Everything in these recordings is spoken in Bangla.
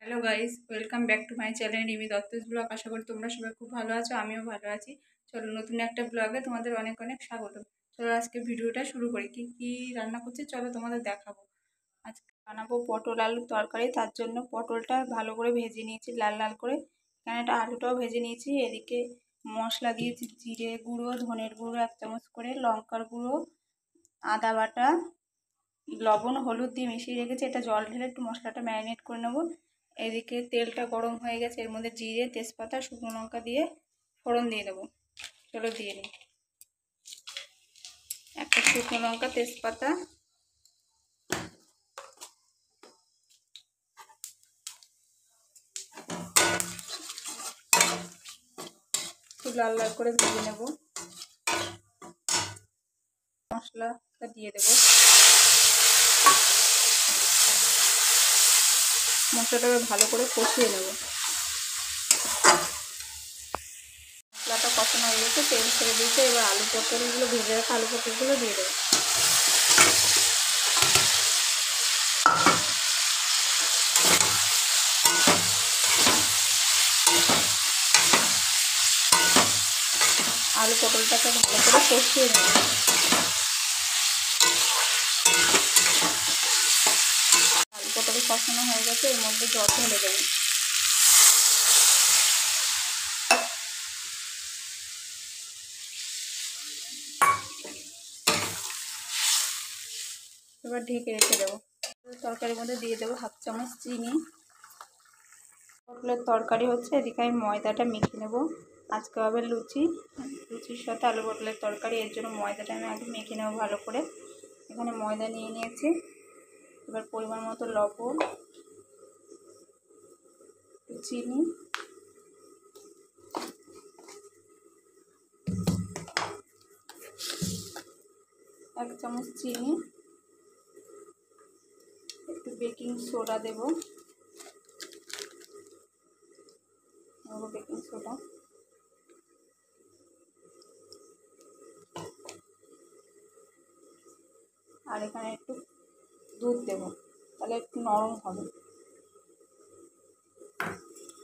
Hello guys, welcome back to my channel Rimi Dutta's vlog. আশা করি তোমরা সবাই খুব ভালো আছো, আমিও ভালো আছি। চলো, নতুন একটা ব্লগে তোমাদের অনেক অনেক স্বাগত। চলো আজকে ভিডিওটা শুরু করি। কি কি রান্না করছি চলো তোমাদের দেখাবো। আজকে বানাবো পটল আলুর তরকারি। তার জন্য পটলটা ভালো করে ভেজে নিয়েছি লাল লাল করে। এখানে একটা আলুটাও ভেজে নিয়েছি। এদিকে মশলা দিয়েছি জিরে গুঁড়ো, ধনের গুঁড়ো 1 চামচ করে, লঙ্কার গুঁড়ো, আদা বাটা, লবণ, হলুদ দিয়ে মিশিয়ে রেখেছি। এটা জল ঢেলে একটু মশলাটা ম্যারিনেট করে নেবো। এদিকে তেলটা গরম হয়ে গেছে, এর মধ্যে জিরে, তেজপাতা, শুকনো লঙ্কা দিয়ে ফোড়ন দিয়ে দেবো। চলো দিয়ে নিই। একটা শুকনো লঙ্কা, তেজপাতা, একটু লাল লাল করে ভেজে নেব। মশলাটা দিয়ে দেবো। মশলাটাকে ভালো করে কষিয়ে নেব। মশলাটা কষানো হয়ে গেছে, তেল ছেড়ে দিয়েছে। এবার আলু পটলগুলো, ভেজে রাখা আলু পটলগুলো দিয়ে দেবো। আলু পটলটাকে ভালো করে কষিয়ে নেব। আলু পটল কষানো হয়ে গেছে, এর মধ্যে জল ঢেলে দেবো। এবার ঢেকে রেখে দেবো। তরকারির মধ্যে দিয়ে দেবো 1/2 চামচ চিনি। পটলের তরকারি হচ্ছে, এদিকে আমি ময়দাটা মেখে নেব। আজকে হবে লুচির সাথে আলু পটলের তরকারি, এর জন্য ময়দাটা আমি আগে মেখে নেব ভালো করে। এখানে ময়দা নিয়ে নিয়েছি। এবার পরিমাণ মতো লবণ, চিনি, এক চামচ চিনি, একটু বেকিং সোডা দেবো। বেকিং সোডা, আর এখানে একটু দুধ দেবো, তাহলে একটু নরম হবে।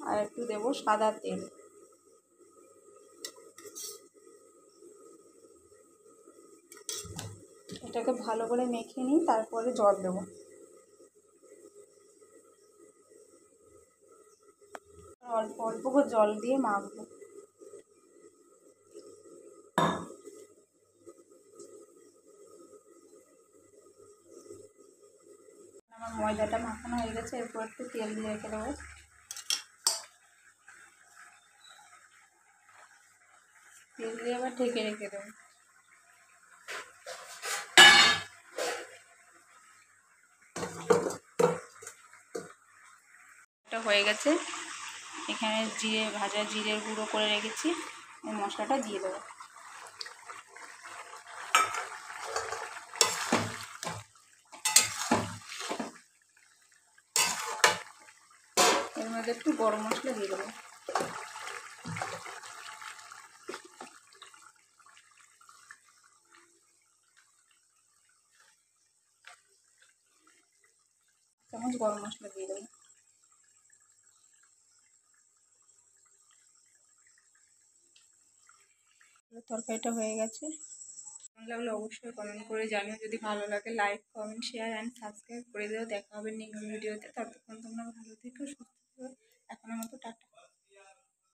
আর একটু দেবো সাদা তেল। এটাকে ভালো করে মেখে নিই, তারপরে জল দেবো। অল্প অল্প করে জল দিয়ে মাখবো। আমার ময়দাটা মাখানো হয়ে গেছে, এরপর একটু তেল দিয়ে রেখে দেবো। তেল দিয়ে আবার ঢেকে রেখে দেবো। এটা হয়ে গেছে। এখানে ভাজা জিরের গুঁড়ো করে রেখেছি, এই মশলাটা দিয়ে দেবো। এর মধ্যে একটু গরম মশলা দিয়ে দেবো। চামচ গরম মশলা দিয়ে দেবো। তরকারিটা হয়ে গেছে। ভালো লাগলে অবশ্যই কমেন্ট করে জানিও। যদি ভালো লাগে like, comment, share and subscribe করে দিও। দেখা হবে নেক্সট ভিডিওতে। ততক্ষণ তোমরা ভালো থেকো, সুস্থ